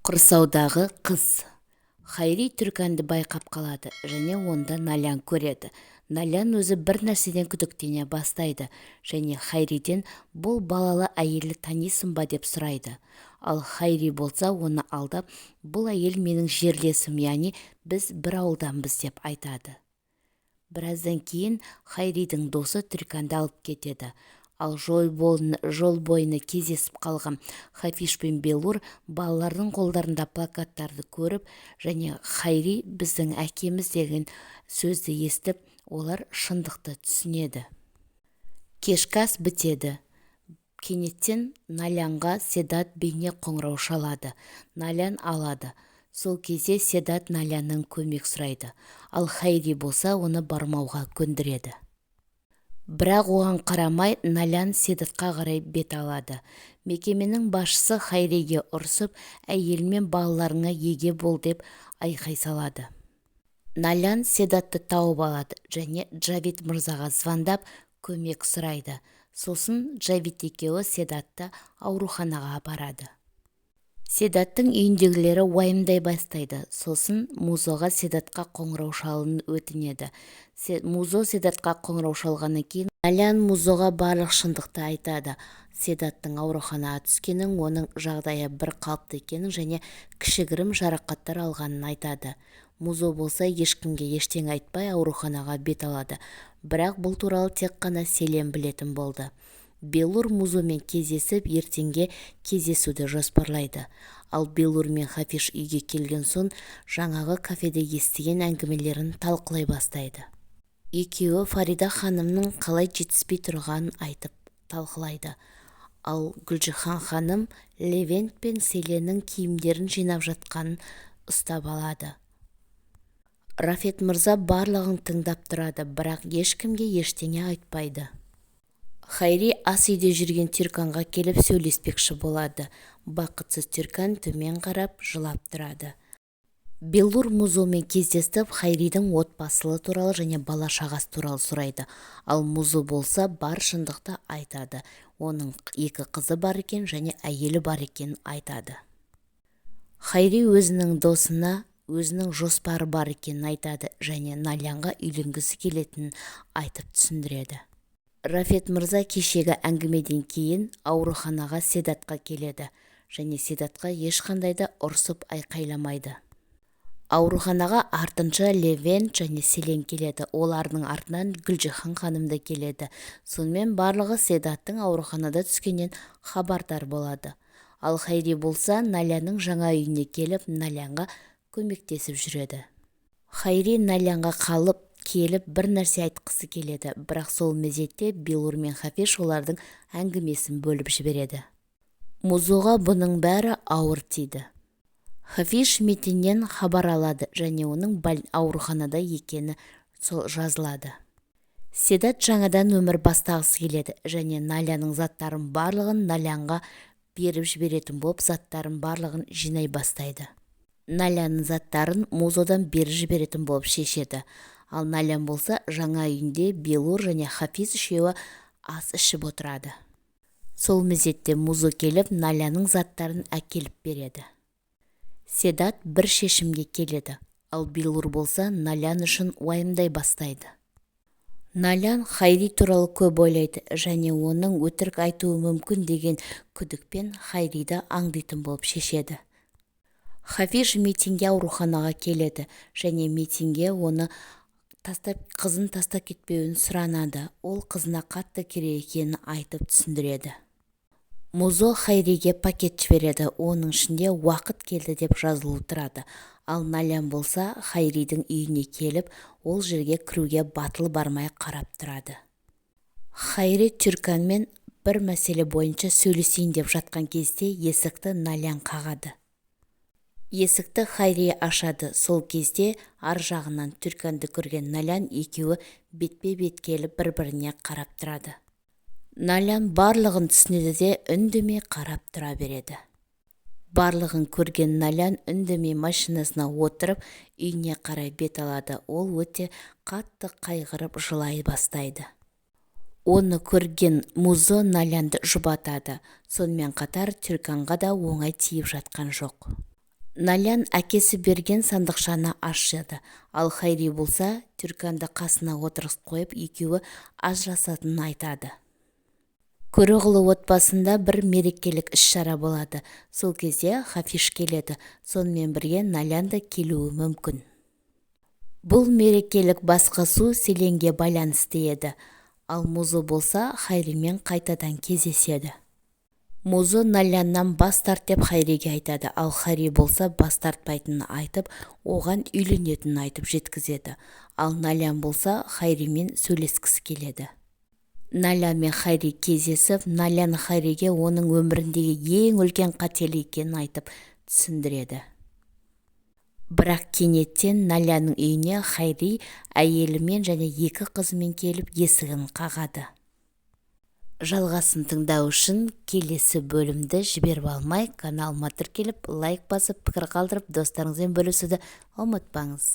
Құрсаудағы қыз. Хайри Түрканды байқап қалады және онда Налян көреді. Налян өзі бір нәрседен күдіктене бастайды және Хайриден бұл балалы әйелді танисың ба деп сұрайды. Ал Хайри болса оны алдап, бұл әйел менің жерлесім, яғни біз бір ауылданбыз деп айтады. Біраздан кейін Хайридің досы Түрканды алып кетеді. Ал жол бойына кездесіп қалған Хафиш пен Белур балалардың қолдарында плакаттарды көріп, және Хайри біздің әкеміз деген сөзді естіп, олар шындықты түсінеді. Кешкі ас бітеді. Кенеттен Налянға Седат бейне қоңырау шалады. Налян алады. Сол кезде Седат Наляннан көмек сұрайды. Ал Хайри болса оны бармауға көндіреді. Бірақ оған қарамай Налян Седатқа қарай бет алады. Мекеменің басшысы Хайриге ұрсып, әйел мен балаларыңа еге бол деп айқай салады. Налян Седатты тауып алады және Джавид мырзаға звондап көмек сұрайды. Сосын Джавид екеуі Седатты ауруханаға апарады. Седаттың үйіндегілері уайымдай бастайды. Сосын Музоға Седатқа қоңырау шалуын өтінеді. Музо Седатқа қоңырау шалғаннан кейін Налян Музоға барлық шындықты айтады. Седаттың ауруханаға түскенін, оның жағдайы бір қалыпты екенін және кішігірім жарақаттар алғанын айтады. Музо болса ешкімге ештеңе айтпай ауруханаға бет алады. Бірақ бұл туралы тек қана Селен білетін болды. Белур Музомен кездесіп, ертеңге кездесуді жоспарлайды. Ал Белур мен Хафиш үйге келген соң жаңағы кафеде естіген әңгімелерін талқылай бастайды. Екеуі Фарида ханымның қалай жетіспей тұрғанын айтып талқылайды. Ал Гүлжихан ханым Левент пен Селеннің киімдерін жинап жатқанын ұстап алады. Рафет мырза барлығын тыңдап тұрады, бірақ ешкімге ештеңе айтпайды. Хайри ас үйде жүрген Түрканға келіп сөйлеспекші болады. Бақытсыз Түркан төмен қарап жылап тұрады. Белур Музомен кездесіп, Хайридің отбасылы туралы және бала шағасы туралы сұрайды. Ал Музо болса бар шындықты айтады. Оның 2 қызы бар екен және әйелі бар екенін айтады. Хайри өзінің досына өзінің жоспары бар екенін айтады және Налянға үйленгісі келетінін айтып түсіндіреді. Рафет мырза кешегі әңгімеден кейін ауруханаға Седатқа келеді және Седатқа ешқандай да ұрсып айқайламайды. Ауруханаға артынша Левент және Селен келеді. Олардың артынан Гүлжихан ханым да келеді. Сонымен барлығы Седаттың ауруханада түскеннен хабардар болады. Ал Хайри болса Налянның жаңа үйіне келіп, Налянға көмектесіп жүреді. Хайри Налянға келіп бір нәрсе айтқысы келеді, бірақ сол мезетте Белур мен Хафиш олардың әңгімесін бөліп жібереді. Музоға бұның бәрі ауыр тиді. Хафиш Метиннен хабар алады және оның ауруханада екені жазылады. Седат жаңадан өмір бастағысы келеді және Налянның заттарын барлығын Налянға беріп жіберетін болып, заттарын барлығын жинай бастайды. Налянның заттарын Музодан беріп жіберетін болып шешеді. Ал Налян болса жаңа үйінде Белур және Хафиз үшеуі ас ішіп отырады. Сол мезетте Музо келіп Налянның заттарын әкеліп береді. Седат бір шешімге келеді. Ал Белур болса Налян үшін уайымдай бастайды. Налян Хайри туралы көп ойлайды және оның өтірік айтуы мүмкін деген күдікпен Хайриді аңдитын болып шешеді. Хафиш Метинге ауруханаға келеді және Метинге оны қызын тастап кетпеуін сұранады. Ол қызына қатты керек екенін айтып түсіндіреді. Музо Хайриге пакет жібереді. Оның ішінде уақыт келді деп жазылып тұрады. Ал Налян болса Хайридің үйіне келіп, ол жерге кіруге батыл бармай қарап тұрады. Хайри Түрканмен бір мәселе бойынша сөйлесейін деп жатқан кезде есікті Налян қағады. Есікті Хайри ашады. Сол кезде ар жағынан Түрканды көрген Налян екеуі бетпе-бет келіп бір-біріне қарап тұрады. Налян барлығын түсінеді де үндемей қарап тұра береді. Барлығын көрген Налян үндемей машинасына отырып үйіне қарай бет алады. Ол өте қатты қайғырып жылай бастайды. Оны көрген Музо Налянды жұбатады. Сонымен қатар Түрканға да оңай тиіп жатқан жоқ. Налян әкесі берген сандықшаны ашады, ал Хайри болса Түрканды қасына отырғызып қойып екеуі ажырасатынын айтады. Көреғұлы отбасында бір мерекелік іс-шара болады. Сол кезде Хафиш келеді, сонымен бірге Налян да келуі мүмкін. Бұл мерекелік басқосу Селенге байланысты еді, ал Музо болса Хайримен қайтадан кездеседі. Музо Наляннан бас тарт деп Хайриге айтады, ал Хайри болса бас тартпайтынын айтып, оған үйленетінін айтып жеткізеді. Ал Налян болса Хайримен сөйлескісі келеді. Налян мен Хайри кездесіп, Налян Хайриге оның өміріндегі ең үлкен қателік екенін айтып түсіндіреді. Бірақ кенеттен Налянның үйіне Хайри әйелімен және 2 қызымен келіп есігін қағады. Жалғасын тыңдау үшін келесі бөлімді жіберіп алмай, каналыма тіркеліп, лайк басып, пікір қалдырып, достарыңызбен бөлісуді ұмытпаңыз.